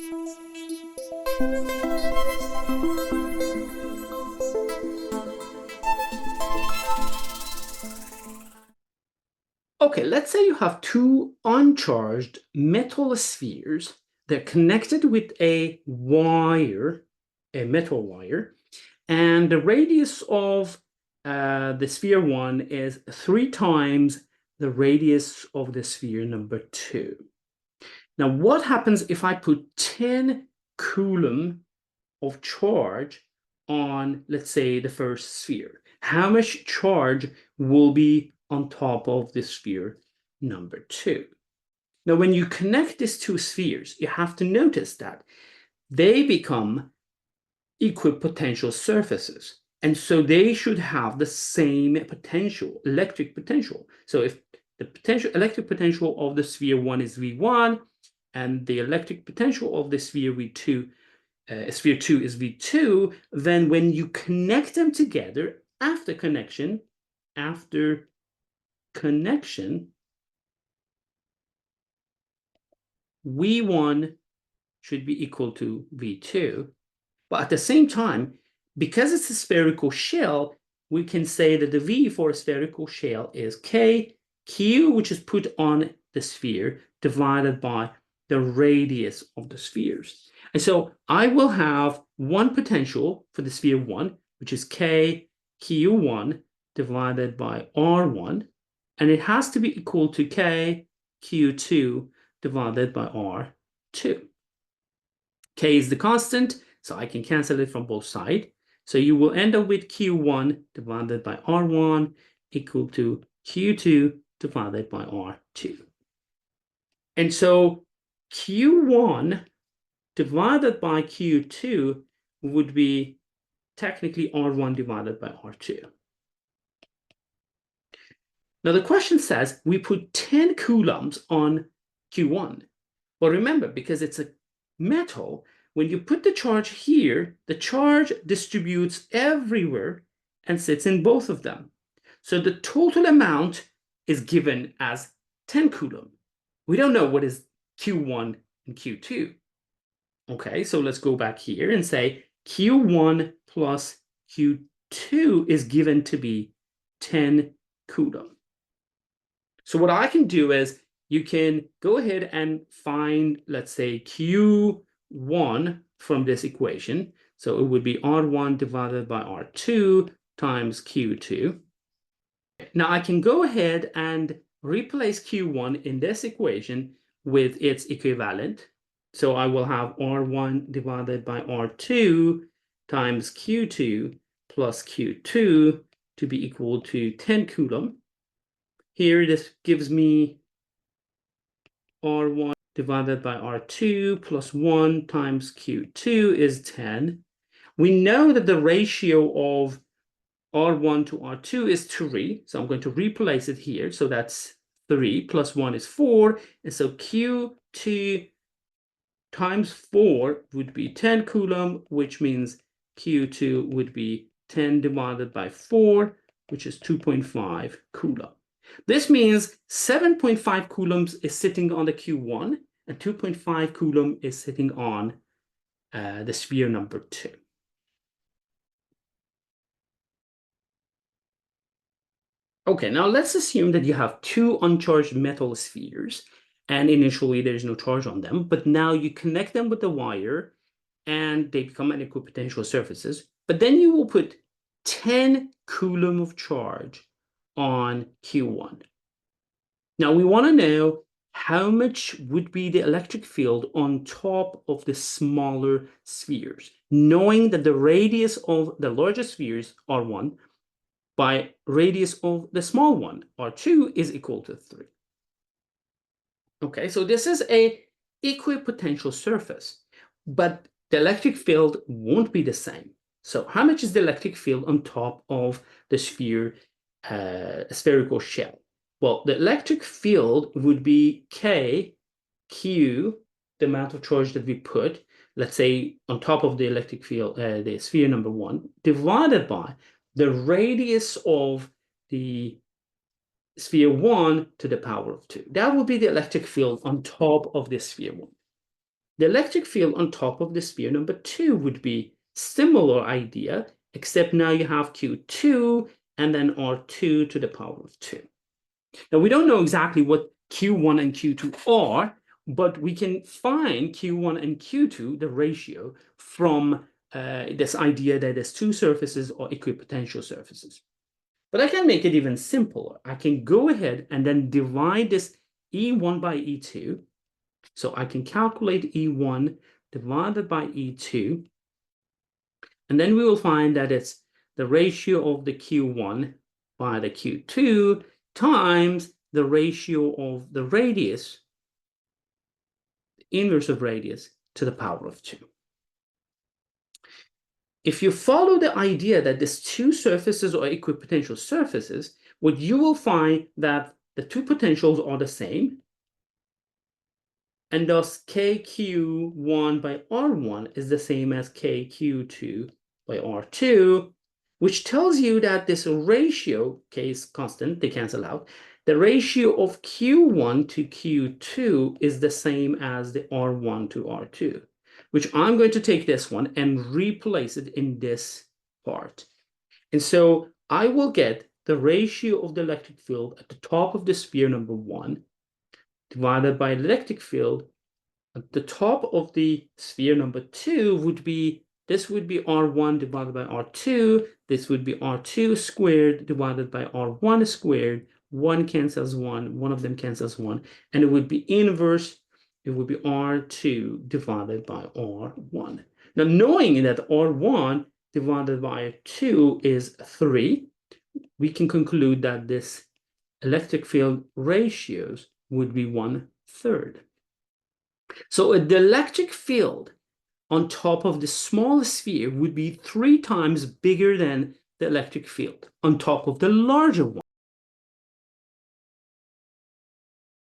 Okay, let's say you have two uncharged metal spheres. They're connected with a wire, a metal wire, and the radius of the sphere 1 is 3 times the radius of the sphere number 2. Now, what happens if I put 10 Coulomb of charge on, let's say, the first sphere? How much charge will be on top of the sphere number 2? Now, when you connect these two spheres, you have to notice that they become equipotential surfaces. And so they should have the same potential, electric potential. So if the electric potential of the sphere 1 is V1, and the electric potential of the sphere V2, sphere 2 is V2, then when you connect them together after connection, V1 should be equal to V2. But at the same time, because it's a spherical shell, we can say that the V for a spherical shell is K, Q, which is put on the sphere, divided by the radius of the spheres. And so I will have one potential for the sphere 1, which is K Q1 divided by R1, and it has to be equal to K Q2 divided by R2. K is the constant, so I can cancel it from both sides. So you will end up with Q1 divided by R1 equal to Q2 divided by R2. And so Q1 divided by Q2 would be technically R1 divided by R2. Now the question says we put 10 coulombs on Q1. Well, remember, because it's a metal, when you put the charge here, the charge distributes everywhere and sits in both of them. So the total amount is given as 10 Coulomb. We don't know what is Q1 and Q2. Okay, so let's go back here and say Q1 plus Q2 is given to be 10 Coulomb. So what I can do is you can go ahead and find, let's say, Q1 from this equation. So it would be R1 divided by R2 times Q2. Now I can go ahead and replace Q1 in this equation with its equivalent. So I will have R1 divided by R2 times Q2 plus Q2 to be equal to 10 Coulomb. Here, this gives me R1 divided by R2 plus 1 times Q2 is 10. We know that the ratio of R1 to R2 is 3, so I'm going to replace it here. So that's 3 plus 1 is 4, and so Q2 times 4 would be 10 Coulomb, which means Q2 would be 10 divided by 4, which is 2.5 Coulomb. This means 7.5 coulombs is sitting on the Q1, and 2.5 Coulomb is sitting on the sphere number 2. Okay, now let's assume that you have two uncharged metal spheres, and initially there's no charge on them, but now you connect them with the wire, and they become equipotential surfaces. But then you will put 10 Coulomb of charge on Q1. Now we want to know how much would be the electric field on top of the smaller spheres, knowing that the radius of the largest spheres, R1, by radius of the small one, R2, is equal to 3. Okay, so this is a equipotential surface, but the electric field won't be the same. So how much is the electric field on top of the sphere, spherical shell? Well, the electric field would be K, Q, the amount of charge that we put, let's say, on top of the electric field, the sphere number 1, divided by the radius of the sphere 1 to the power of 2. That would be the electric field on top of the sphere 1. The electric field on top of the sphere number 2 would be similar idea, except now you have Q2 and then R2 to the power of 2. Now, we don't know exactly what Q1 and Q2 are, but we can find Q1 and Q2, the ratio, from this idea that there's two surfaces or equipotential surfaces. But I can make it even simpler. I can go ahead and then divide this E1 by E2. So I can calculate E1 divided by E2. And then we will find that it's the ratio of the Q1 by the Q2 times the ratio of the radius, the inverse of radius, to the power of 2. If you follow the idea that these two surfaces are equipotential surfaces, what you will find that the two potentials are the same, and thus KQ1 by R1 is the same as KQ2 by R2, which tells you that this ratio, K is constant, they cancel out, the ratio of Q1 to Q2 is the same as the R1 to R2, which I'm going to take this one and replace it in this part. And so I will get the ratio of the electric field at the top of the sphere number 1 divided by electric field at the top of the sphere number 2 would be, this would be R1 divided by R2, this would be R2 squared divided by R1 squared, 1 cancels 1, one of them cancels 1, and it would be inverse, it would be R2 divided by R1. Now, knowing that R1 divided by 2 is 3, we can conclude that this electric field ratios would be 1/3. So the electric field on top of the small sphere would be 3 times bigger than the electric field on top of the larger one.